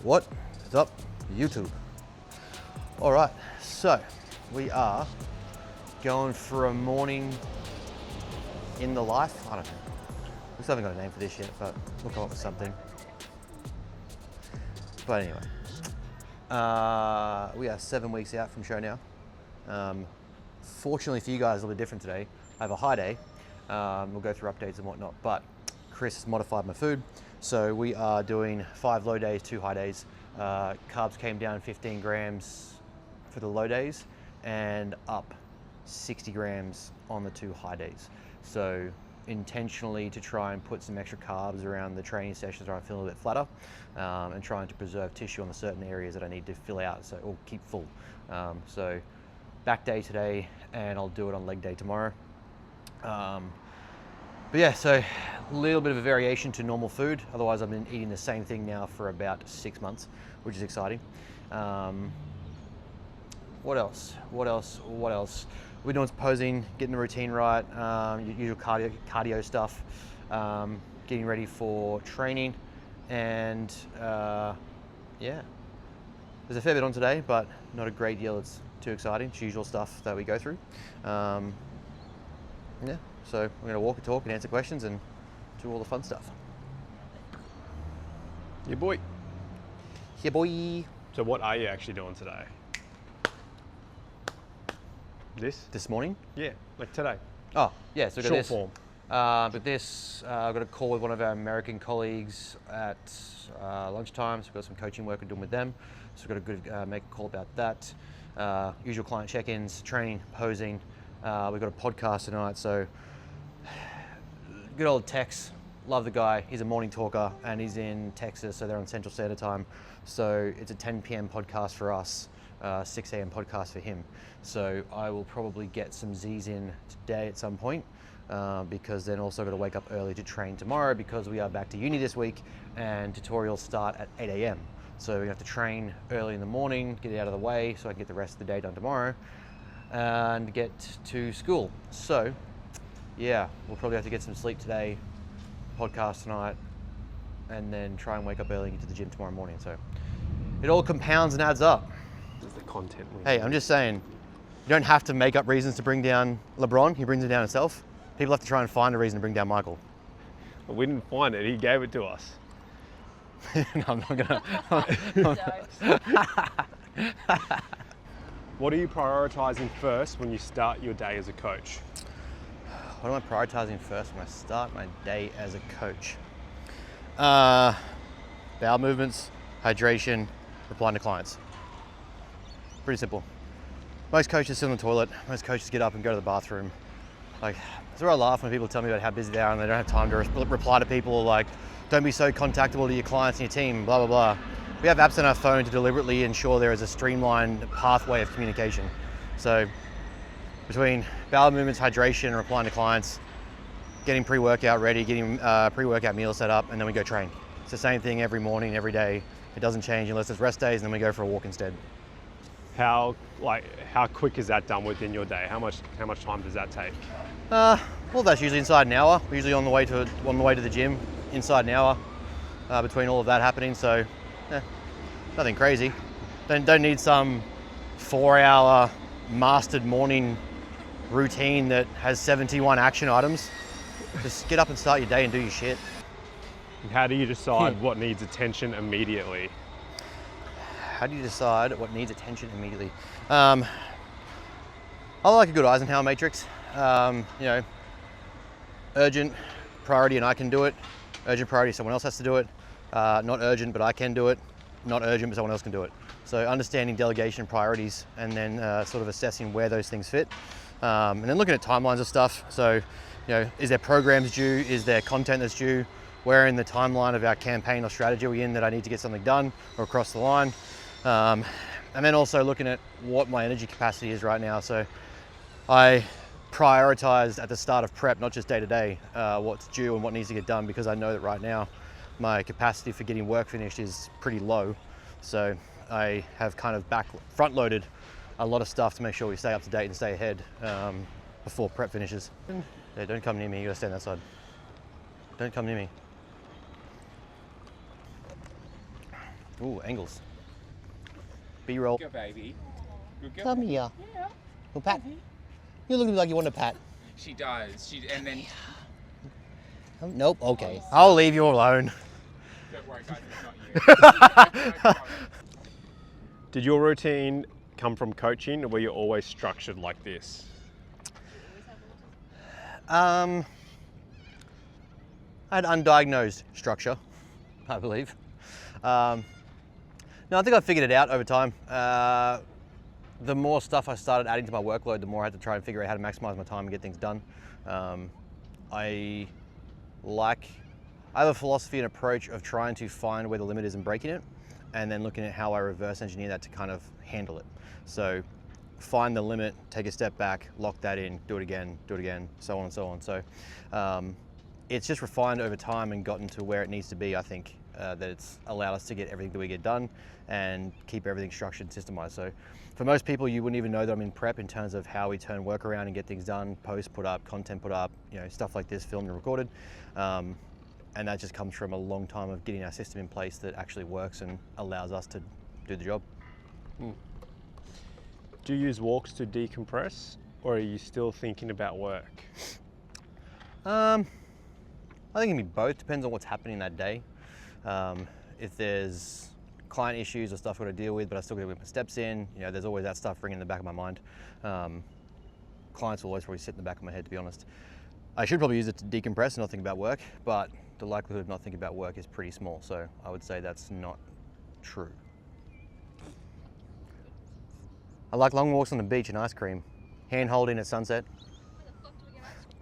What is up, YouTube? All right, so we are going for a morning in the life. I don't know. We still haven't got a name for this yet, but we'll come up with something. But anyway, we are 7 weeks out from show now. Fortunately for you guys, a little bit different today. I have a high day. We'll go through updates and whatnot, but Chris has modified my food. So we are doing 5 low days, 2 high days. Carbs came down 15 grams for the low days and up 60 grams on the 2 high days. So intentionally to try and put some extra carbs around the training sessions where I'm feeling a bit flatter, and trying to preserve tissue on the certain areas that I need to fill out, so or keep full. So back day today, and I'll do it on leg day tomorrow. But yeah, so a little bit of a variation to normal food. Otherwise, I've been eating the same thing now for about 6 months, which is exciting. What else? We're doing some posing, getting the routine right, usual cardio stuff, getting ready for training, and yeah. There's a fair bit on today, but not a great deal. It's too exciting. It's usual stuff that we go through. Yeah. So we're going to walk and talk and answer questions and do all the fun stuff. Yeah, boy. Yeah, boy. So what are you actually doing today? This morning? Yeah, like today. Oh, yeah. So we've got Short this. form. But this, I've got a call with one of our American colleagues at lunchtime. So we've got some coaching work we're doing with them. So we've got a good make a call about that. Usual client check-ins, training, posing. We've got a podcast tonight. So good old Tex, love the guy. He's a morning talker and he's in Texas, so they're on Central Standard Time. So it's a 10 p.m. podcast for us, 6 a.m. podcast for him. So I will probably get some Z's in today at some point, because then also got to wake up early to train tomorrow because we are back to uni this week and tutorials start at 8 a.m. So we have to train early in the morning, get it out of the way so I can get the rest of the day done tomorrow and get to school. So yeah, we'll probably have to get some sleep today, podcast tonight, and then try and wake up early and get to the gym tomorrow morning. So it all compounds and adds up. This is the content. Hey, I'm just saying, you don't have to make up reasons to bring down LeBron. He brings it down himself. People have to try and find a reason to bring down Michael. Well, we didn't find it. He gave it to us. No, I'm not gonna. What are you prioritizing first when you start your day as a coach? What am I prioritizing first when I start my day as a coach? Bowel movements, hydration, replying to clients. Pretty simple. Most coaches sit on the toilet. Most coaches get up and go to the bathroom. Like, that's where I laugh when people tell me about how busy they are and they don't have time to reply to people. Like, don't be so contactable to your clients and your team, blah, blah, blah. We have apps on our phone to deliberately ensure there is a streamlined pathway of communication. So between bowel movements, hydration, and replying to clients, getting pre-workout ready, getting pre-workout meal set up, and then we go train. It's the same thing every morning, every day. It doesn't change unless it's rest days, and then we go for a walk instead. How quick is that done within your day? How much time does that take? Well, that's usually inside an hour. We're usually on the way to the gym, inside an hour between all of that happening. So, nothing crazy. Don't need some 4-hour mastered morning routine that has 71 action items. Just get up and start your day and do your shit. And how do you decide what needs attention immediately? How do you decide what needs attention immediately? I like a good Eisenhower matrix. Urgent, priority, and I can do it. Urgent, priority, someone else has to do it. Not urgent, but I can do it. Not urgent, but someone else can do it. So understanding delegation priorities and then sort of assessing where those things fit. And then looking at timelines of stuff. So, is there programs due? Is there content that's due? Where in the timeline of our campaign or strategy are we in that I need to get something done or across the line? And then also looking at what my energy capacity is right now. So I prioritized at the start of prep, not just day to day, what's due and what needs to get done, because I know that right now my capacity for getting work finished is pretty low. So I have kind of front loaded a lot of stuff to make sure we stay up to date and stay ahead before prep finishes. Yeah, don't come near me, you gotta stand outside. Don't come near me. Ooh, angles. B-roll. Good baby. Good girl. Come here. Well, pat. You look like you want to pat. She does. And then Oh, nope. Okay. I'll leave you alone. don't worry, guys, it's not you. Did your routine come from coaching, or were you always structured like this? I had undiagnosed structure, I believe. No, I think I figured it out over time. The more stuff I started adding to my workload, the more I had to try and figure out how to maximize my time and get things done. I have a philosophy and approach of trying to find where the limit is and breaking it, and then looking at how I reverse engineer that to kind of handle it. So find the limit, take a step back, lock that in, do it again, so on and so on. So it's just refined over time and gotten to where it needs to be. I think that it's allowed us to get everything that we get done and keep everything structured and systemized. So for most people, you wouldn't even know that I'm in prep in terms of how we turn work around and get things done, post put up, content put up, stuff like this, filmed and recorded. And that just comes from a long time of getting our system in place that actually works and allows us to do the job. Do you use walks to decompress, or are you still thinking about work? I think it can be both, depends on what's happening that day. If there's client issues or stuff I've got to deal with, but I still got to get my steps in, there's always that stuff ringing in the back of my mind. Clients will always probably sit in the back of my head, to be honest. I should probably use it to decompress and not think about work, but the likelihood of not thinking about work is pretty small, so I would say that's not true. I like long walks on the beach and ice cream, hand holding at sunset.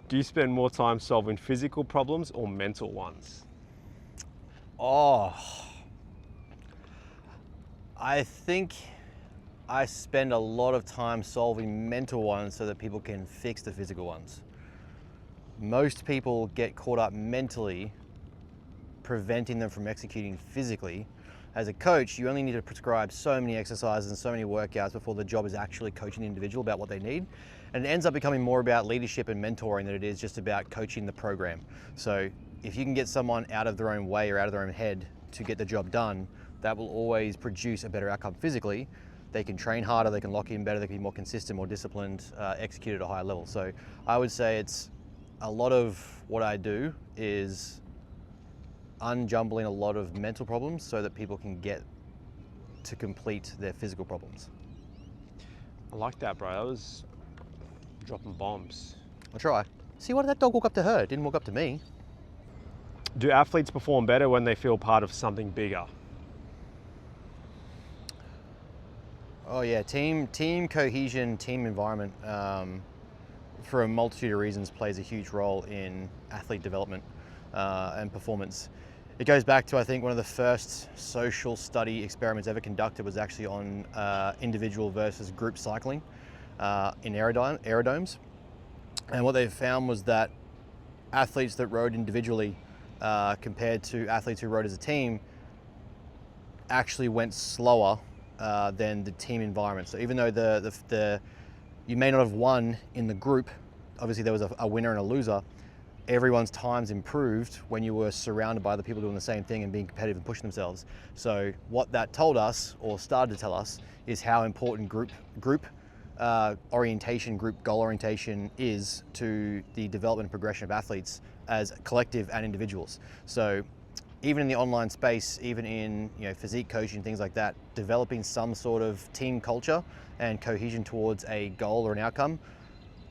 Do you spend more time solving physical problems or mental ones? Oh, I think I spend a lot of time solving mental ones so that people can fix the physical ones. Most people get caught up mentally, preventing them from executing physically. As a coach, you only need to prescribe so many exercises and so many workouts before the job is actually coaching the individual about what they need. And it ends up becoming more about leadership and mentoring than it is just about coaching the program. So if you can get someone out of their own way or out of their own head to get the job done, that will always produce a better outcome physically. They can train harder, they can lock in better, they can be more consistent, more disciplined, execute at a higher level. So I would say it's a lot of what I do is unjumbling a lot of mental problems so that people can get to complete their physical problems. I like that, bro. That was dropping bombs. I'll try. See, why did that dog walk up to her? It didn't walk up to me. Do athletes perform better when they feel part of something bigger? Oh yeah, team cohesion, team environment, for a multitude of reasons plays a huge role in athlete development and performance. It goes back to, I think, one of the first social study experiments ever conducted was actually on individual versus group cycling in aerodomes. And what they found was that athletes that rode individually compared to athletes who rode as a team actually went slower than the team environment. So even though you may not have won in the group, obviously there was a winner and a loser, everyone's times improved when you were surrounded by the people doing the same thing and being competitive and pushing themselves. So what that told us, or started to tell us, is how important group orientation, group goal orientation is to the development and progression of athletes as collective and individuals. So even in the online space, even in physique coaching, things like that, developing some sort of team culture and cohesion towards a goal or an outcome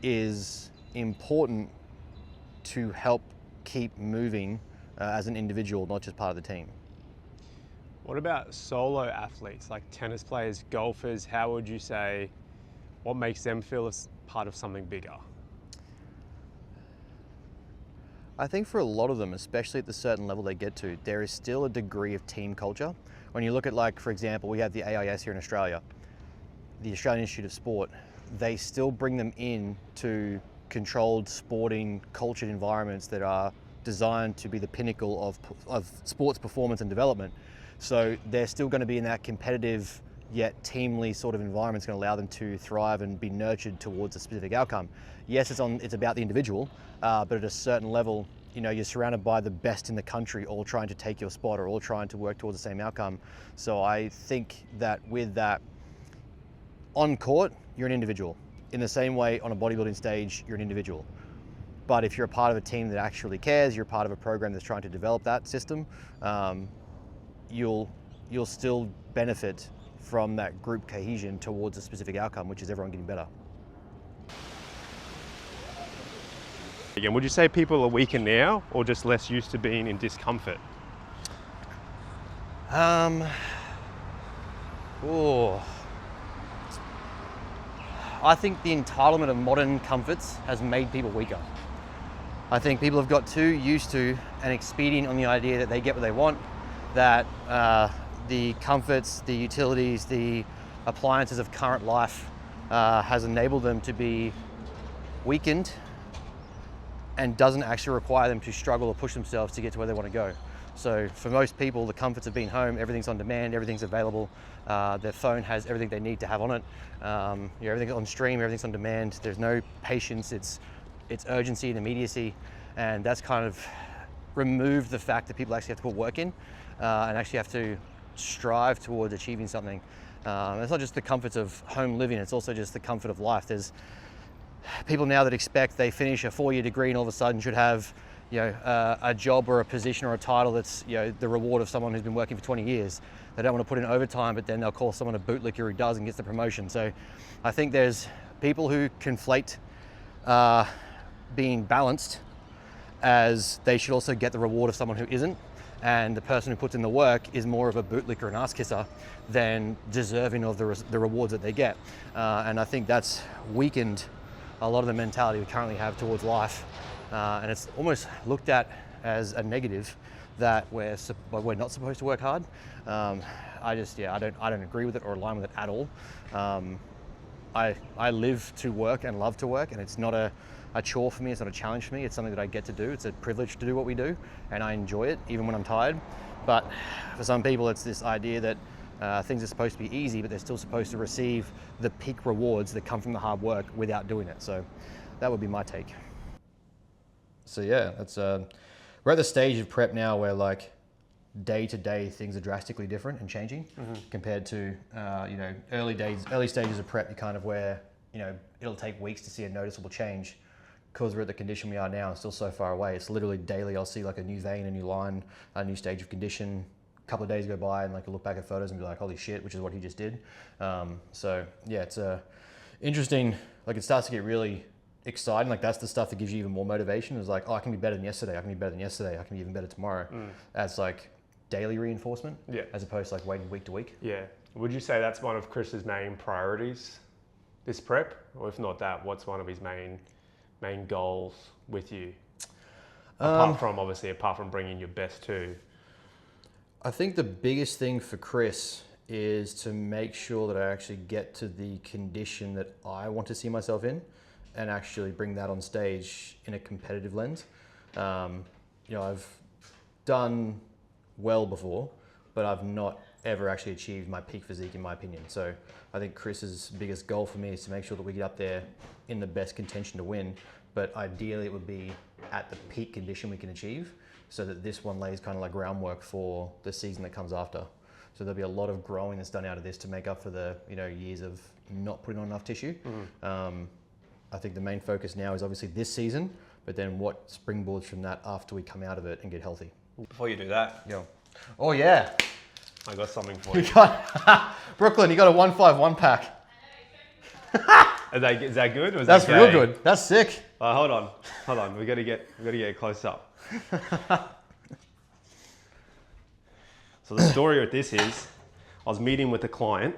is important to help keep moving as an individual, not just part of the team. What about solo athletes, like tennis players, golfers? How would you say, what makes them feel as part of something bigger? I think for a lot of them, especially at the certain level they get to, there is still a degree of team culture. When you look at, like, for example, we have the AIS here in Australia, the Australian Institute of Sport, they still bring them in to controlled sporting cultured environments that are designed to be the pinnacle of sports performance and development. So they're still going to be in that competitive yet teamly sort of environment. It's going to allow them to thrive and be nurtured towards a specific outcome. Yes, it's about the individual, but at a certain level, you're surrounded by the best in the country, all trying to take your spot or all trying to work towards the same outcome. So I think that with that, on court, you're an individual. In the same way, on a bodybuilding stage, you're an individual. But if you're a part of a team that actually cares, you're part of a program that's trying to develop that system, you'll still benefit from that group cohesion towards a specific outcome, which is everyone getting better. Again, would you say people are weaker now or just less used to being in discomfort? I think the entitlement of modern comforts has made people weaker. I think people have got too used to and expedient on the idea that they get what they want, that the comforts, the utilities, the appliances of current life has enabled them to be weakened and doesn't actually require them to struggle or push themselves to get to where they want to go. So for most people, the comforts of being home, everything's on demand, everything's available. Their phone has everything they need to have on it. Everything's on stream, everything's on demand. There's no patience, it's urgency and immediacy. And that's kind of removed the fact that people actually have to put work in and actually have to strive towards achieving something. It's not just the comforts of home living, it's also just the comfort of life. There's people now that expect they finish a 4-year degree and all of a sudden should have a job or a position or a title that's the reward of someone who's been working for 20 years. They don't want to put in overtime, but then they'll call someone a bootlicker who does and gets the promotion. So I think there's people who conflate being balanced as they should also get the reward of someone who isn't. And the person who puts in the work is more of a bootlicker and ass kisser than deserving of the rewards that they get. And I think that's weakened a lot of the mentality we currently have towards life. And it's almost looked at as a negative that we're not supposed to work hard. I don't agree with it or align with it at all. I live to work and love to work, and it's not a chore for me, it's not a challenge for me, it's something that I get to do. It's a privilege to do what we do, and I enjoy it even when I'm tired. But for some people, it's this idea that things are supposed to be easy, but they're still supposed to receive the peak rewards that come from the hard work without doing it. So that would be my take. So yeah, that's we're at the stage of prep now where like day to day things are drastically different and changing compared to early stages of prep. You kind of where it'll take weeks to see a noticeable change because we're at the condition we are now and still so far away. It's literally daily. I'll see like a new vein, a new line, a new stage of condition. A couple of days go by and like you look back at photos and be like, holy shit, which is what he just did. So yeah, it's interesting. Like it starts to get really exciting. Like that's the stuff that gives you even more motivation. It's like, oh, I can be better than yesterday. I can be better than yesterday. I can be even better tomorrow. As like daily reinforcement, as opposed to like waiting week to week. Yeah. Would you say that's one of Chris's main priorities, this prep? Or if not that, what's one of his main goals with you? Apart from bringing your best too. I think the biggest thing for Chris is to make sure that I actually get to the condition that I want to see myself in and actually bring that on stage in a competitive lens. I've done well before, but I've not ever actually achieved my peak physique in my opinion. So I think Chris's biggest goal for me is to make sure that we get up there in the best contention to win, but ideally it would be at the peak condition we can achieve so that this one lays kind of like groundwork for the season that comes after. So there'll be a lot of growing that's done out of this to make up for the years of not putting on enough tissue. I think the main focus now is obviously this season, but then what springboards from that after we come out of it and get healthy. Before you do that, Oh yeah, I got something for you. we got Brooklyn. You got a 151 pack. Is that good? Or is That's that real gay? good. That's sick. Hold on. We got to get close up. So the story with this is, I was meeting with a client,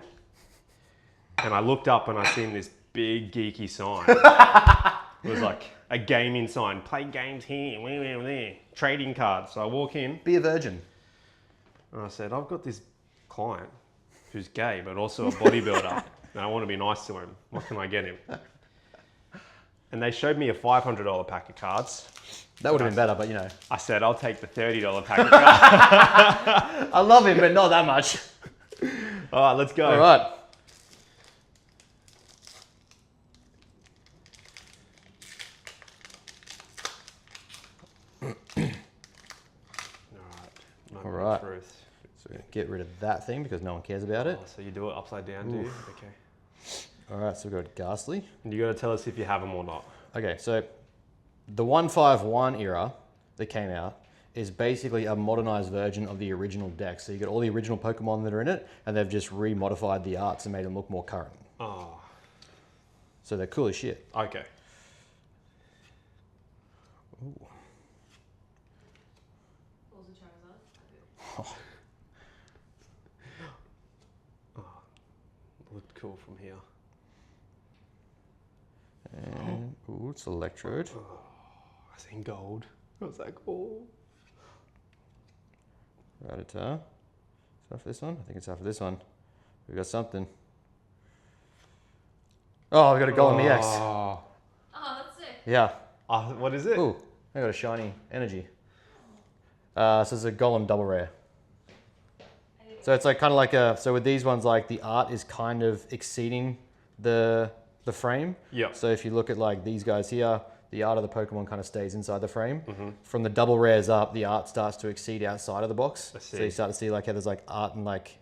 and I looked up and I seen this big geeky sign. It was like a gaming sign. Play games here, there. Trading cards. So I walk in. Be a virgin. And I said, I've got this client who's gay, but also a bodybuilder. And I want to be nice to him. What can I get him? And they showed me a $500 pack of cards. That would have been better, but I said, I'll take the $30 pack of cards. I love him, but not that much. All right, let's go. All right. right. Truth. So get rid of that thing because no one cares about it. Oh, so you do it upside down, do you? Okay. All right, so we've got Ghastly. And you got to tell us if you have them or not. Okay, so the 151 era that came out is basically a modernized version of the original deck. So you got all the original Pokemon that are in it, and they've just remodified the arts and made them look more current. Oh. So they're cool as shit. Okay. Ooh. Oh. Looked cool from here. And, ooh, it's Electrode. Oh, I seen gold. What's that called? Rattata. Is that for this one? I think it's after this one. We got something. Oh, we got a Golem EX. Oh. Oh, that's sick. Yeah. What is it? Ooh, I got a shiny energy. So it's a Golem double rare. So it's like kind of like a, so with these ones, like the art is kind of exceeding the frame. Yeah. So if you look at like these guys here, the art of the Pokemon kind of stays inside the frame. From the double rares up, the art starts to exceed outside of the box. I see. So you start to see like how there's like art and like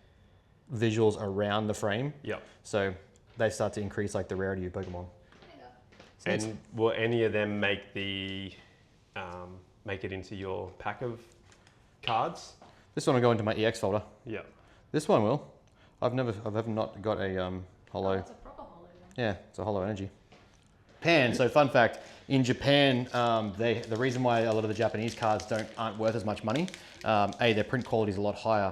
visuals around the frame. Yep. So they start to increase like the rarity of Pokemon. And will any of them make the make it into your pack of cards? This one will go into my EX folder. Yeah. This one will. I've not got a hollow. Oh, it's a proper hollow then. Yeah, it's a hollow energy. Japan. So fun fact, in Japan, the reason why a lot of the Japanese cards aren't worth as much money, their print quality is a lot higher,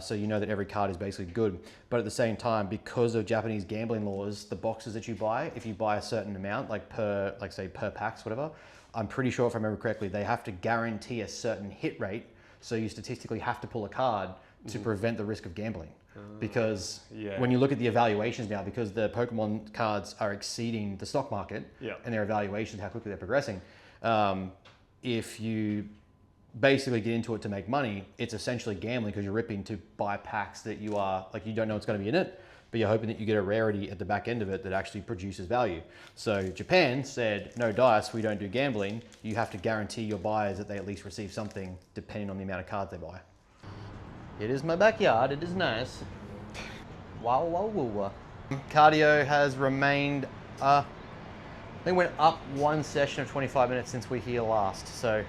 so you know that every card is basically good. But at the same time, because of Japanese gambling laws, the boxes that you buy, if you buy a certain amount, like say per packs, whatever, I'm pretty sure if I remember correctly, they have to guarantee a certain hit rate. So you statistically have to pull a card to prevent the risk of gambling. Because when you look at the evaluations now, because the Pokemon cards are exceeding the stock market and their evaluations, how quickly they're progressing, if you basically get into it to make money, it's essentially gambling because you're ripping to buy packs that you don't know what's going to be in it, but you're hoping that you get a rarity at the back end of it that actually produces value. So Japan said, no dice, we don't do gambling. You have to guarantee your buyers that they at least receive something depending on the amount of cards they buy. It is my backyard, it is nice. Wow, wow, wow. Cardio has remained, I think went up one session of 25 minutes since we here last. So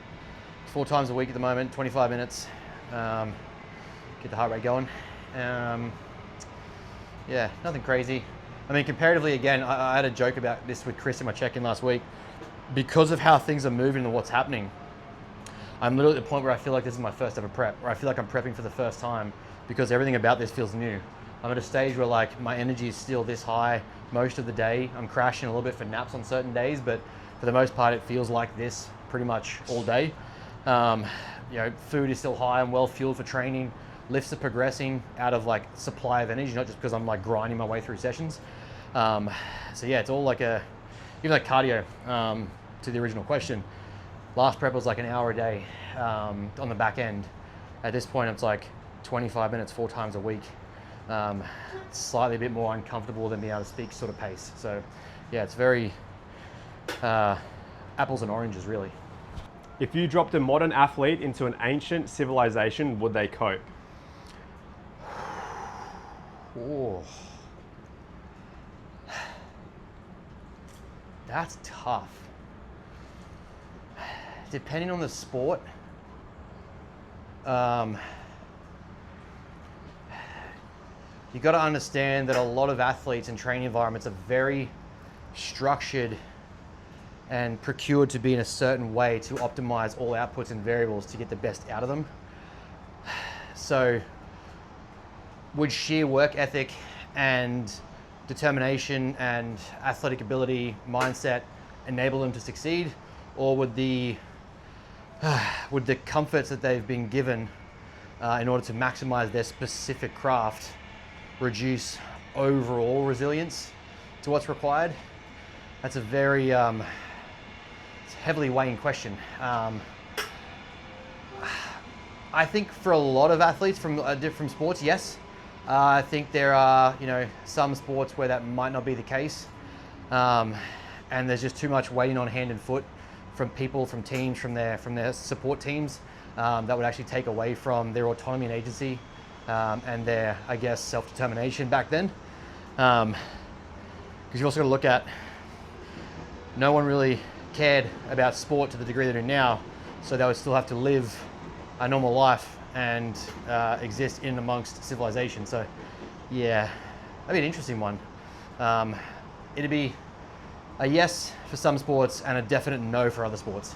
4 times a week at the moment, 25 minutes. Get the heart rate going. Yeah, nothing crazy. I mean, comparatively, again, I had a joke about this with Chris in my check-in last week. Because of how things are moving and what's happening, I'm literally at the point where I feel like this is my first ever prep, where I feel like I'm prepping for the first time because everything about this feels new. I'm at a stage where like my energy is still this high most of the day. I'm crashing a little bit for naps on certain days, but for the most part, it feels like this pretty much all day. Food is still high. I'm well fueled for training. Lifts are progressing out of like supply of energy, not just because I'm like grinding my way through sessions. So yeah, it's all like even like cardio, to the original question. Last prep was like an hour a day on the back end. At this point, it's like 25 minutes, 4 times a week. It's slightly a bit more uncomfortable than being able to speak sort of pace. So yeah, it's very apples and oranges really. If you dropped a modern athlete into an ancient civilization, would they cope? Oh. That's tough. Depending on the sport, you got to understand that a lot of athletes and training environments are very structured and procured to be in a certain way to optimize all outputs and variables to get the best out of them. So would sheer work ethic and determination and athletic ability, mindset enable them to succeed? Or would the comforts that they've been given in order to maximize their specific craft reduce overall resilience to what's required? That's a very it's a heavily weighing question. I think for a lot of athletes from different sports, yes. I think there are some sports where that might not be the case, and there's just too much waiting on hand and foot from people, from teams, from their support teams, that would actually take away from their autonomy and agency, and their, I guess, self-determination back then. Because you also got to look at, no one really cared about sport to the degree they do now, so they would still have to live a normal life and exist in amongst civilization. So yeah, that'd be an interesting one. It'd be a yes for some sports and a definite no for other sports.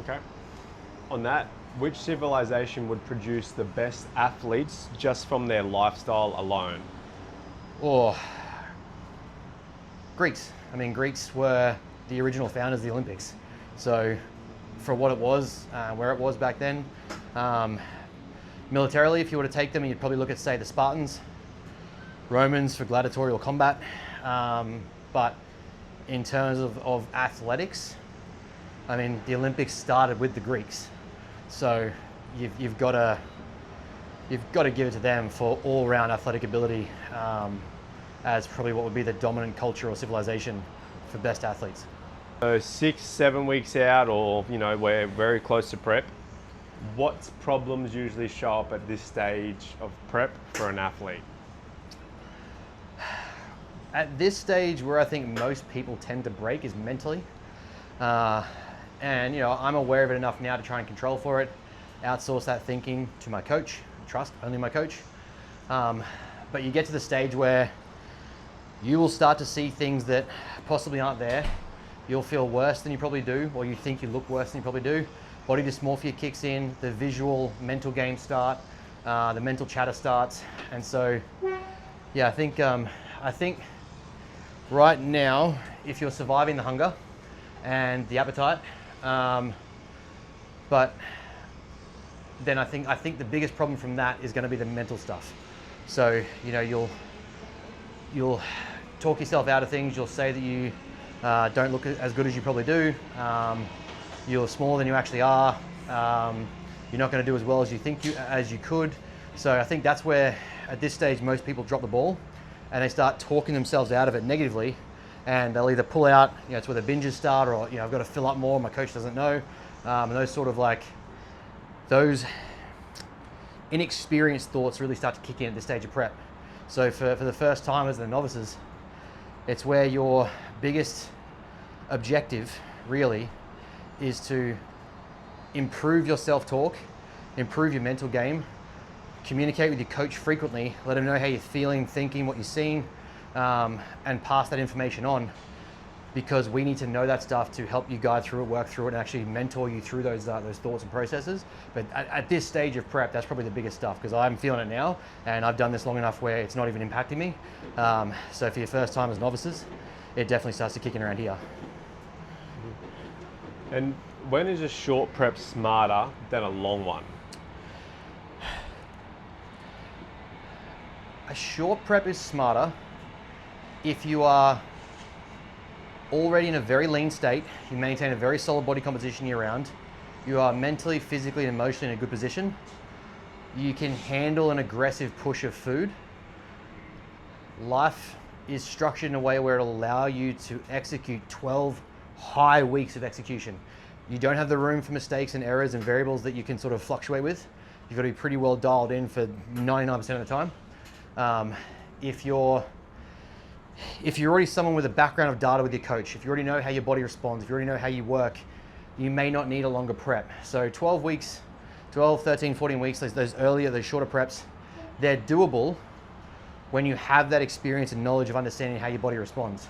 Okay. On that, which civilization would produce the best athletes just from their lifestyle alone? Or Greeks. I mean, Greeks were the original founders of the Olympics. So for what it was, where it was back then, militarily, if you were to take them, you'd probably look at, say, the Spartans, Romans for gladiatorial combat. But in terms of athletics, I mean, the Olympics started with the Greeks. So you've got to give it to them for all-round athletic ability, as probably what would be the dominant culture or civilization for best athletes. So 6-7 weeks out, or we're very close to prep. What problems usually show up at this stage of prep for an athlete? At this stage, where I think most people tend to break is mentally. And I'm aware of it enough now to try and control for it, outsource that thinking to my coach, trust only my coach. But you get to the stage where you will start to see things that possibly aren't there. You'll feel worse than you probably do, or you think you look worse than you probably do. Body dysmorphia kicks in, the visual mental games start, the mental chatter starts. And so, yeah, I think right now, if you're surviving the hunger and the appetite, but then I think the biggest problem from that is going to be the mental stuff. So you'll talk yourself out of things. You'll say that you don't look as good as you probably do. You're smaller than you actually are. You're not going to do as well as you think as you could. So I think that's where, at this stage, most people drop the ball and they start talking themselves out of it negatively, and they'll either pull out. It's where the binges start, or I've got to fill up more. My coach doesn't know, and those sort of those inexperienced thoughts really start to kick in at this stage of prep. So for the first timers and the novices, it's where your biggest objective really is to improve your self-talk, improve your mental game, communicate with your coach frequently, let them know how you're feeling, thinking, what you're seeing, and pass that information on, because we need to know that stuff to help you guide through it, work through it, and actually mentor you through those thoughts and processes. But at this stage of prep, that's probably the biggest stuff, because I'm feeling it now, and I've done this long enough where it's not even impacting me. So for your first time as novices, it definitely starts to kick in around here. And when is a short prep smarter than a long one? A short prep is smarter if you are already in a very lean state, you maintain a very solid body composition year round, you are mentally, physically, and emotionally in a good position, you can handle an aggressive push of food. Life is structured in a way where it'll allow you to execute 12 high weeks of execution. You don't have the room for mistakes and errors and variables that you can sort of fluctuate with. You've got to be pretty well dialed in for 99% of the time. If you're already someone with a background of data with your coach, if you already know how your body responds, if you already know how you work, you may not need a longer prep. So 12 weeks, 12, 13, 14 weeks, those shorter preps, they're doable when you have that experience and knowledge of understanding how your body responds.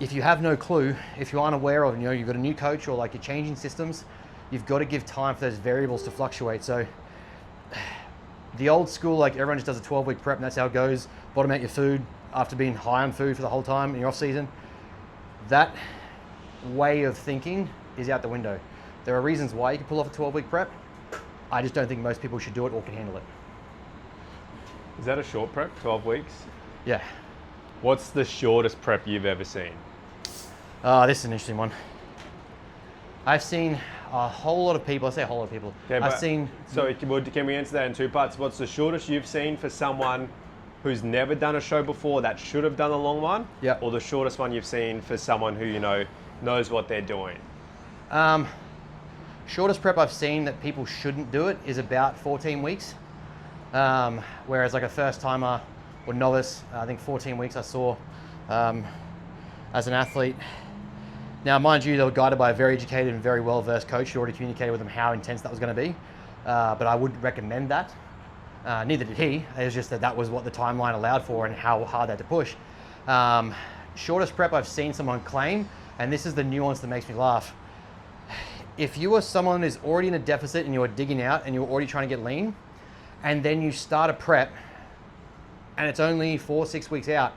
If you have no clue, if you aren't aware of, you've got a new coach, or you're changing systems, you've got to give time for those variables to fluctuate. So the old school, everyone just does a 12-week prep and that's how it goes. Bottom out your food after being high on food for the whole time in your off season. That way of thinking is out the window. There are reasons why you can pull off a 12-week prep. I just don't think most people should do it or can handle it. Is that a short prep, 12 weeks? Yeah. What's the shortest prep you've ever seen? This is an interesting one. I've seen a whole lot of people. I say a whole lot of people. Okay, So can we answer that in two parts? What's the shortest you've seen for someone who's never done a show before that should have done a long one? Yeah. Or the shortest one you've seen for someone who knows what they're doing? Shortest prep I've seen that people shouldn't do it is about 14 weeks. Whereas like a first timer or novice, I think 14 weeks I saw as an athlete. Now, mind you, they were guided by a very educated and very well-versed coach who already communicated with them how intense that was going to be. But I wouldn't recommend that. Neither did he. It was just that was what the timeline allowed for and how hard they had to push. Shortest prep I've seen someone claim, and this is the nuance that makes me laugh. If you are someone who's already in a deficit and you're digging out and you're already trying to get lean, and then you start a prep and it's only 4-6 weeks out,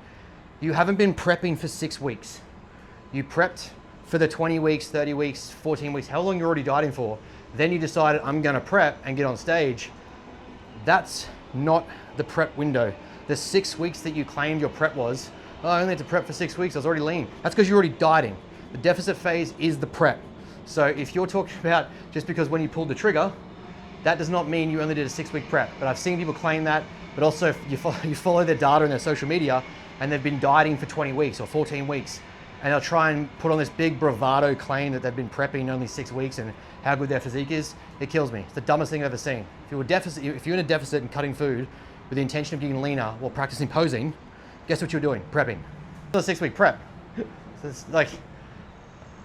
you haven't been prepping for 6 weeks. You prepped for the 20 weeks, 30 weeks, 14 weeks, how long you're already dieting for. Then you decided, I'm gonna prep and get on stage. That's not the prep window. The 6 weeks that you claimed your prep was, oh, I only had to prep for 6 weeks, I was already lean. That's because you're already dieting. The deficit phase is the prep. So if you're talking about just because when you pulled the trigger, that does not mean you only did a 6-week prep. But I've seen people claim that, but also you follow their data and their social media and they've been dieting for 20 weeks or 14 weeks. And they'll try and put on this big bravado claim that they've been prepping only 6 weeks and how good their physique is. It kills me. It's the dumbest thing I've ever seen. If you're in a deficit and cutting food with the intention of getting leaner while practicing posing, guess what you're doing? Prepping. It's a 6-week prep. So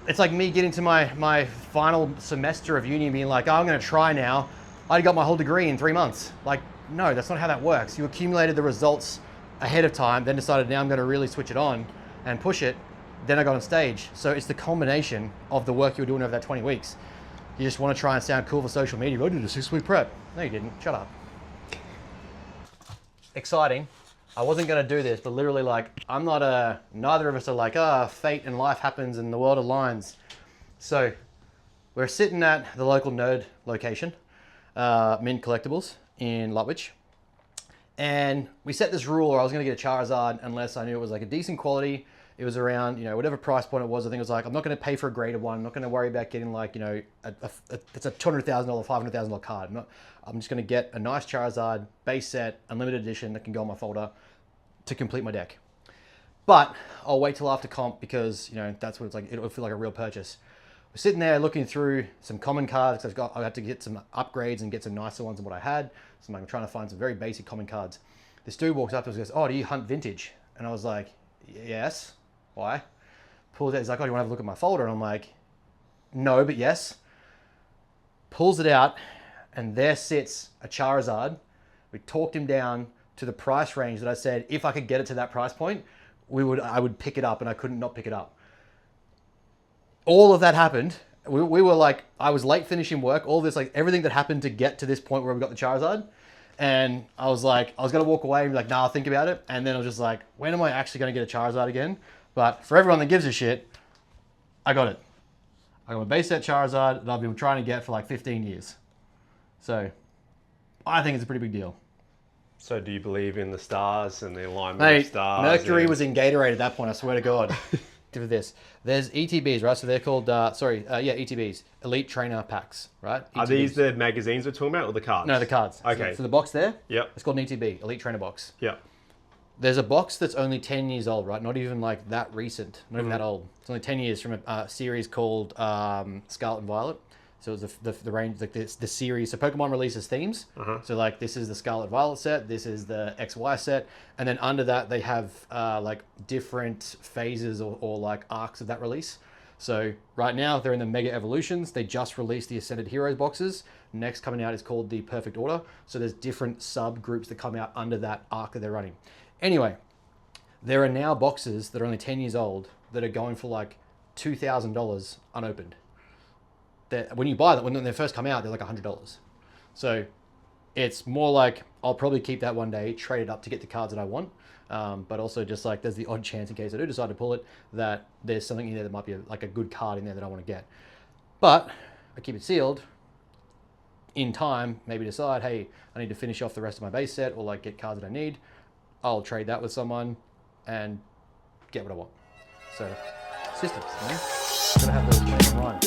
it's like me getting to my final semester of uni and being like, oh, I'm gonna try now. I got my whole degree in 3 months. Like, no, that's not how that works. You accumulated the results ahead of time, then decided now I'm gonna really switch it on and push it. Then I got on stage. So it's the combination of the work you were doing over that 20 weeks. You just want to try and sound cool for social media. I did a 6-week prep. No, you didn't. Shut up. Exciting. I wasn't going to do this, but literally neither of us are like, fate and life happens and the world aligns. So we're sitting at the local nerd location, Mint Collectibles in Lutwyche. And we set this rule, or I was going to get a Charizard unless I knew it was like a decent quality. It was around, whatever price point it was. I think it was like, I'm not going to pay for a graded one. I'm not going to worry about getting like, it's a $200,000, $500,000 card. I'm just going to get a nice Charizard base set, unlimited edition that can go on my folder to complete my deck. But I'll wait till after comp because, that's what it's like. It'll feel like a real purchase. We're sitting there looking through some common cards. I had to get some upgrades and get some nicer ones than what I had. So I'm trying to find some very basic common cards. This dude walks up to us and goes, oh, do you hunt vintage? And I was like, yes. Why? Pulls it, he's like, oh, do you want to have a look at my folder? And I'm like, no, but yes. Pulls it out, and there sits a Charizard. We talked him down to the price range that I said, if I could get it to that price point, I would pick it up, and I couldn't not pick it up. All of that happened. We were like, I was late finishing work, all this, like everything that happened to get to this point where we got the Charizard. And I was like, I was going to walk away and be like, nah, I'll think about it. And then I was just like, when am I actually going to get a Charizard again? But for everyone that gives a shit, I got it. I got my base set Charizard that I've been trying to get for like 15 years. So I think it's a pretty big deal. So do you believe in the stars and the alignment Mate, of stars? Mercury was in Gatorade at that point, I swear to God. For this. There's ETBs, right? So they're called, ETBs, Elite Trainer Packs, right? ETBs. Are these the magazines we're talking about or the cards? No, the cards. Okay. So the box there, Yep. it's called an ETB, Elite Trainer Box. Yep. There's a box that's only 10 years old, right? Not even like that recent, not even that old. It's only 10 years from a series called Scarlet and Violet. So it's the range, like the series. So Pokemon releases themes. So like this is the Scarlet Violet set, this is the XY set, and then under that they have like different phases or like arcs of that release. So right now they're in the Mega Evolutions. They just released the Ascended Heroes boxes. Next coming out is called the Perfect Order. So there's different subgroups that come out under that arc that they're running. Anyway, there are now boxes that are only 10 years old that are going for like $2,000 unopened. When you buy that, when they first come out, they're like $100. So it's more like I'll probably keep that one day, trade it up to get the cards that I want. But also just like there's the odd chance in case I do decide to pull it that there's something in there that might be like a good card in there that I want to get. But I keep it sealed. In time, maybe decide, hey, I need to finish off the rest of my base set or like get cards that I need. I'll trade that with someone and get what I want. So systems, man. Gotta have those plans in mind.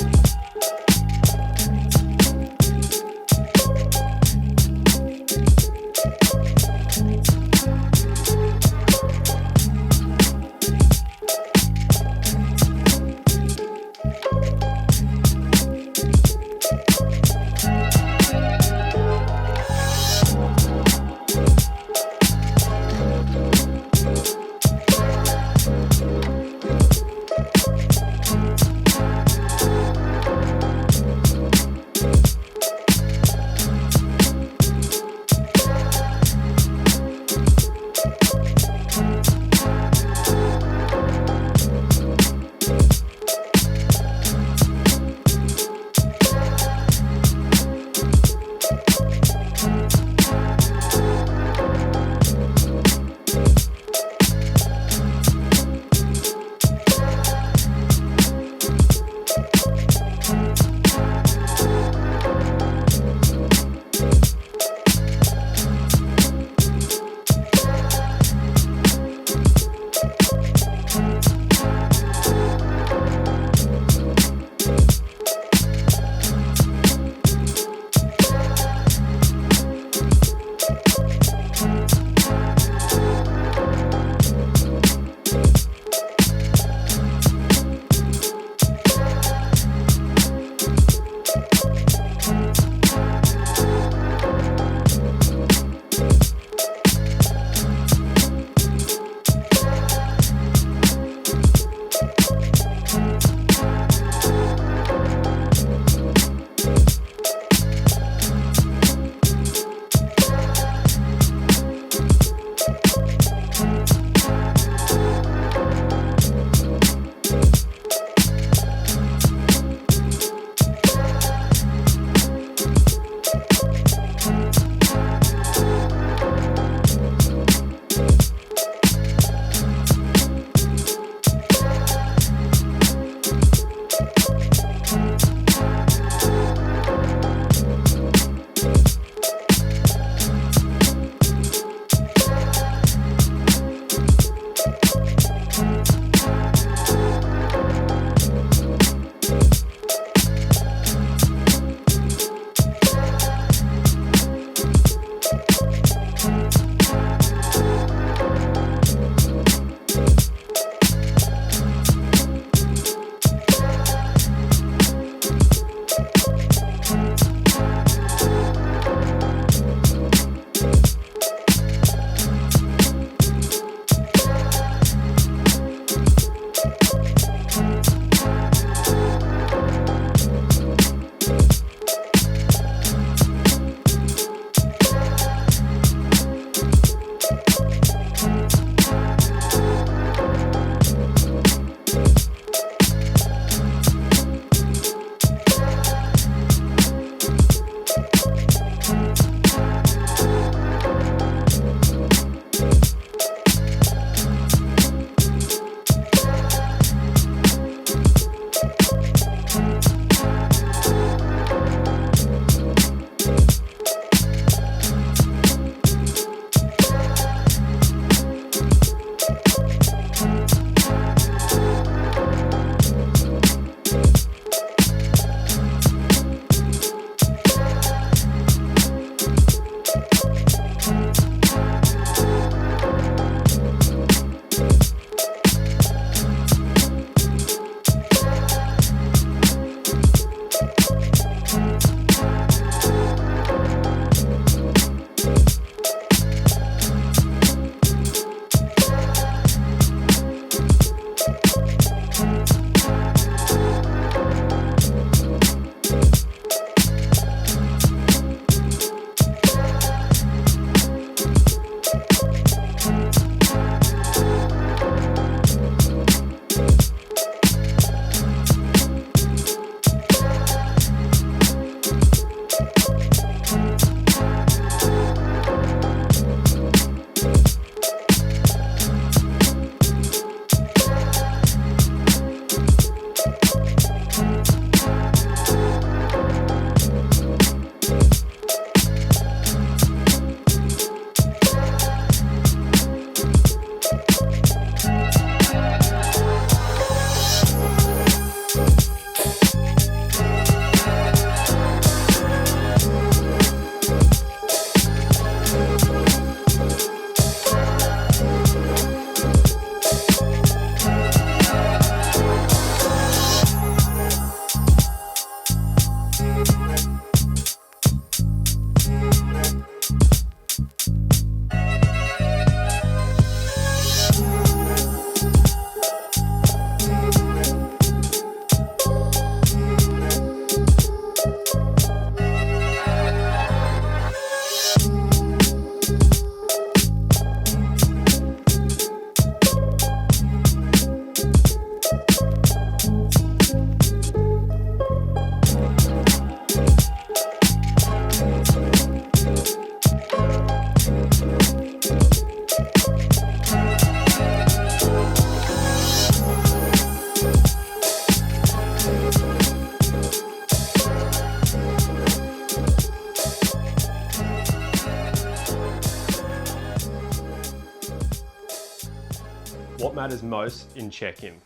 What matters most in check-in?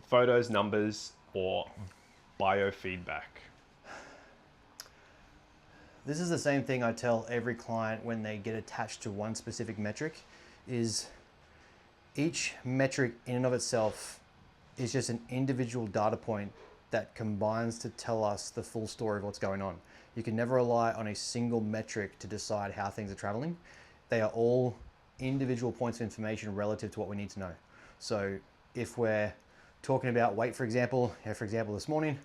Photos, numbers, or biofeedback? This is the same thing I tell every client when they get attached to one specific metric, is each metric in and of itself is just an individual data point that combines to tell us the full story of what's going on. You can never rely on a single metric to decide how things are traveling. They are all individual points of information relative to what we need to know. So if we're talking about weight, for example, this morning,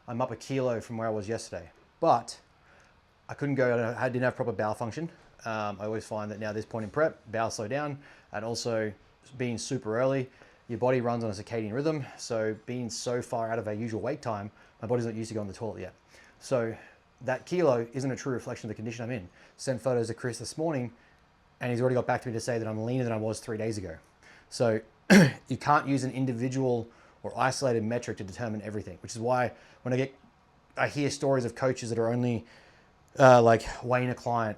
I'm up a kilo from where I was yesterday, but I couldn't go, I didn't have proper bowel function. I always find that now this point in prep, bowels slow down, and also being super early, your body runs on a circadian rhythm. So being so far out of our usual wake time, my body's not used to going to the toilet yet. So that kilo isn't a true reflection of the condition I'm in. Sent photos to Chris this morning, and he's already got back to me to say that I'm leaner than I was 3 days ago. So you can't use an individual or isolated metric to determine everything, which is why when I hear stories of coaches that are only like weighing a client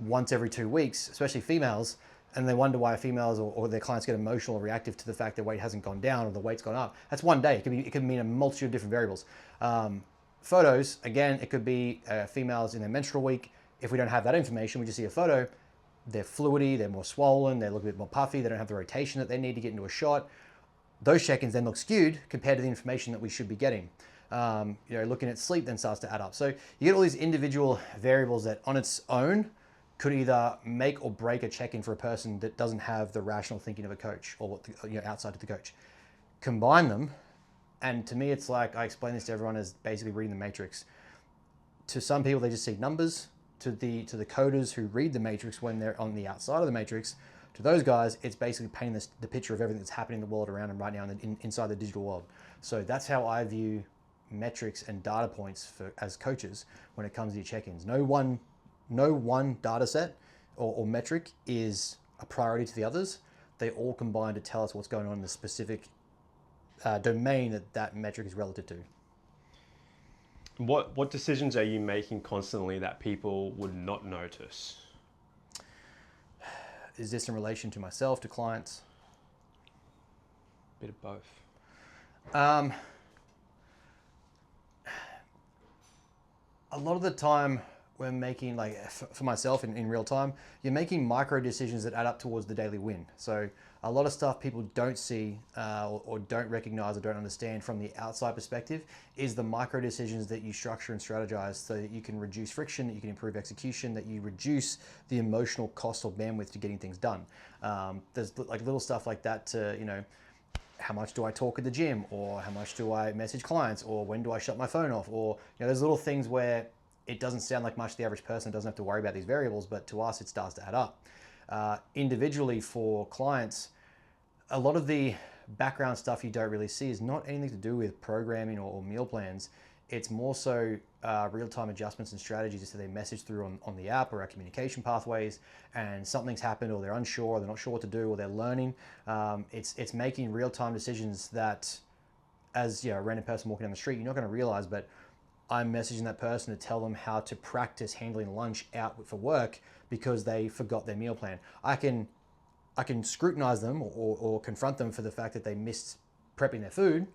once every 2 weeks, especially females, and they wonder why females or their clients get emotional or reactive to the fact their weight hasn't gone down or the weight's gone up. That's one day. It could mean a multitude of different variables. Photos, again, it could be females in their menstrual week. If we don't have that information, we just see a photo, they're fluidy, they're more swollen, they look a bit more puffy, they don't have the rotation that they need to get into a shot. Those check-ins then look skewed compared to the information that we should be getting. Looking at sleep then starts to add up. So you get all these individual variables that on its own could either make or break a check-in for a person that doesn't have the rational thinking of a coach or outside of the coach. Combine them, and to me it's like, I explain this to everyone as basically reading the matrix. To some people they just see numbers. To the coders who read the matrix when they're on the outside of the matrix, to those guys it's basically painting the picture of everything that's happening in the world around them right now inside the digital world. So that's how I view metrics and data points as coaches when it comes to your check-ins. No one data set or metric is a priority to the others. They all combine to tell us what's going on in the specific domain that metric is relative to. What decisions are you making constantly that people would not notice? Is this in relation to myself, to clients? Bit of both. A lot of the time we're making, like for myself in real time, you're making micro decisions that add up towards the daily win. So a lot of stuff people don't see or don't recognize or don't understand from the outside perspective is the micro decisions that you structure and strategize so that you can reduce friction, that you can improve execution, that you reduce the emotional cost or bandwidth to getting things done. There's like little stuff like that to, how much do I talk at the gym, or how much do I message clients, or when do I shut my phone off, or there's little things where it doesn't sound like much to the average person, doesn't have to worry about these variables, but to us it starts to add up. Individually for clients, a lot of the background stuff you don't really see is not anything to do with programming or meal plans. It's more so real-time adjustments and strategies so they message through on the app or our communication pathways, and something's happened or they're unsure or they're not sure what to do or they're learning. It's making real-time decisions that, as a random person walking down the street, you're not going to realize, but I'm messaging that person to tell them how to practice handling lunch out for work because they forgot their meal plan. I can scrutinize them or confront them for the fact that they missed prepping their food,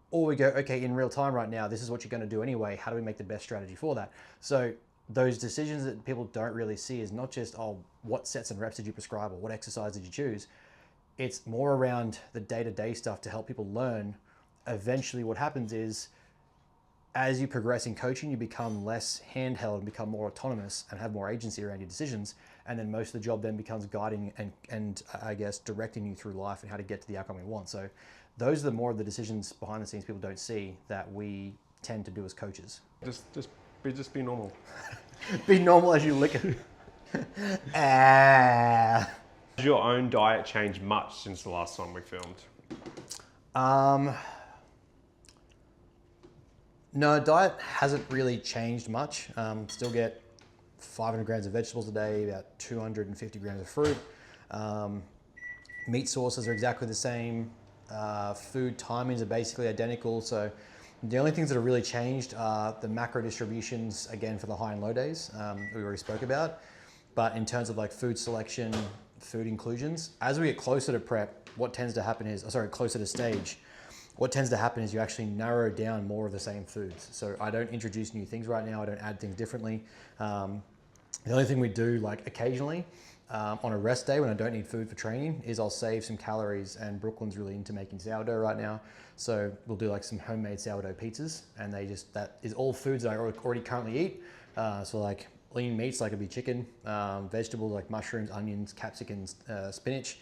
or we go, okay, in real time right now, this is what you're going to do anyway. How do we make the best strategy for that? So those decisions that people don't really see is not just, what sets and reps did you prescribe or what exercise did you choose? It's more around the day-to-day stuff to help people learn. Eventually what happens is, as you progress in coaching, you become less handheld and become more autonomous and have more agency around your decisions. And then most of the job then becomes guiding and I guess directing you through life and how to get to the outcome you want. So those are more of the decisions behind the scenes people don't see that we tend to do as coaches. Just be normal. Be normal as you lick it. Has your own diet changed much since the last time we filmed? No, diet hasn't really changed much. Still get 500 grams of vegetables a day, about 250 grams of fruit. Meat sources are exactly the same. Food timings are basically identical. So the only things that have really changed are the macro distributions, again, for the high and low days we already spoke about. But in terms of like food selection, food inclusions. As we get closer to prep, closer to stage, what tends to happen is you actually narrow down more of the same foods. So I don't introduce new things right now. I don't add things differently. The only thing we do like occasionally on a rest day when I don't need food for training is I'll save some calories, and Brooklyn's really into making sourdough right now. So we'll do like some homemade sourdough pizzas, and that is all foods that I already currently eat. So like lean meats, like it'd be chicken, vegetables like mushrooms, onions, capsicums, spinach,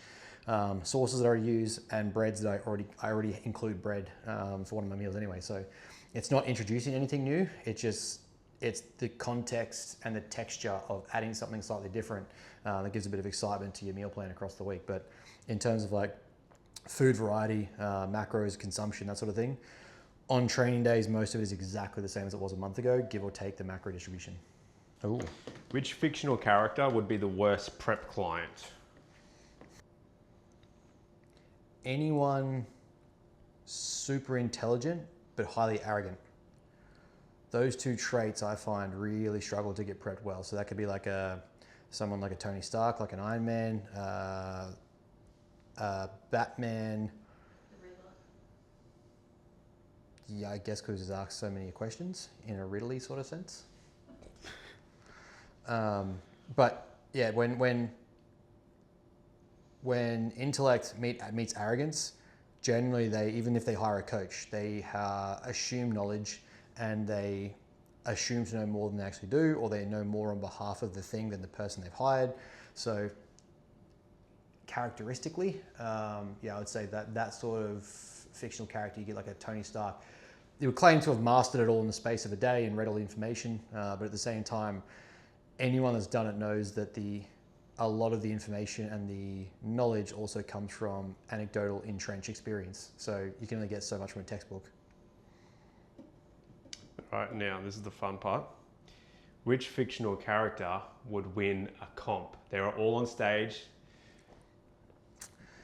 sauces that I already use, and breads that I already include bread for one of my meals anyway. So it's not introducing anything new. It's the context and the texture of adding something slightly different that gives a bit of excitement to your meal plan across the week. But in terms of like food variety, macros, consumption, that sort of thing, on training days, most of it is exactly the same as it was a month ago, give or take the macro distribution. Ooh. Which fictional character would be the worst prep client? Anyone super intelligent but highly arrogant. Those two traits I find really struggle to get prepped well. So that could be like someone like a Tony Stark, like an Iron Man, Batman. Yeah, I guess because he's asked so many questions in a riddly sort of sense. But yeah, when intellect meets arrogance, generally even if they hire a coach, they assume knowledge, and they assume to know more than they actually do, or they know more on behalf of the thing than the person they've hired. So characteristically, I would say that sort of fictional character, you get like a Tony Stark. He would claim to have mastered it all in the space of a day and read all the information, but at the same time, anyone that's done it knows that a lot of the information and the knowledge also comes from anecdotal in-trench experience. So you can only get so much from a textbook. All right, now this is the fun part. Which fictional character would win a comp? They're all on stage.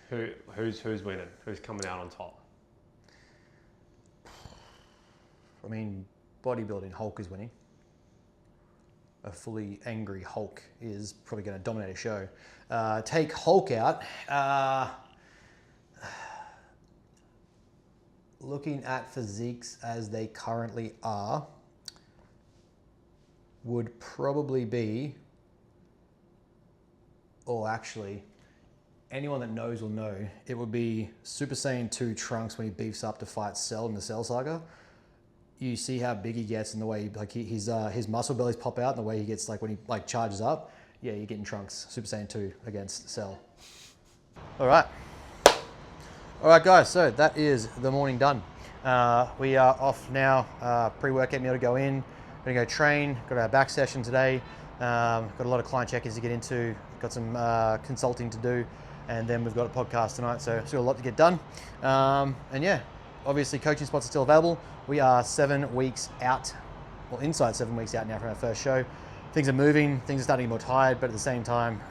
Who's winning? Who's coming out on top? I mean, bodybuilding, Hulk is winning. A fully angry Hulk is probably going to dominate a show. Take Hulk out. Looking at physiques as they currently are, would probably be, or actually, anyone that knows will know, it would be Super Saiyan 2 Trunks when he beefs up to fight Cell in the Cell Saga. You see how big he gets and the way his muscle bellies pop out and the way he gets when he charges up. Yeah, you're getting Trunks, Super Saiyan 2 against Cell. All right, guys. So that is the morning done. We are off now. Pre-workout meal to go in. Gonna go train. Got our back session today. Got a lot of client check-ins to get into. Got some consulting to do, and then we've got a podcast tonight. So still a lot to get done. And yeah. Obviously, coaching spots are still available. We are 7 weeks out, well, inside 7 weeks out now from our first show. Things are moving, things are starting to get more tired, but at the same time,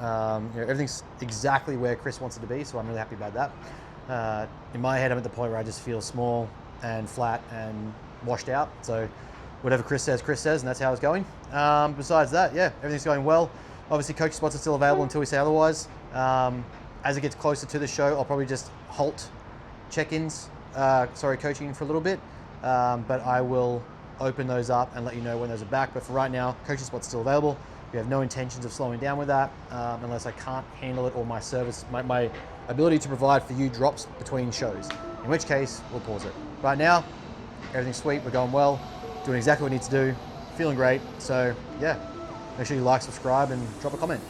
everything's exactly where Chris wants it to be, so I'm really happy about that. In my head, I'm at the point where I just feel small and flat and washed out. So whatever Chris says, and that's how it's going. Besides that, yeah, everything's going well. Obviously, coaching spots are still available until we say otherwise. As it gets closer to the show, I'll probably just halt check-ins. Coaching for a little bit, but I will open those up and let you know when those are back. But for right now, coaching spots still available. We have no intentions of slowing down with that unless I can't handle it or my service, my ability to provide for you drops between shows, in which case we'll pause it. Right now, everything's sweet, we're going well, doing exactly what we need to do, feeling great. So yeah, make sure you like, subscribe, and drop a comment.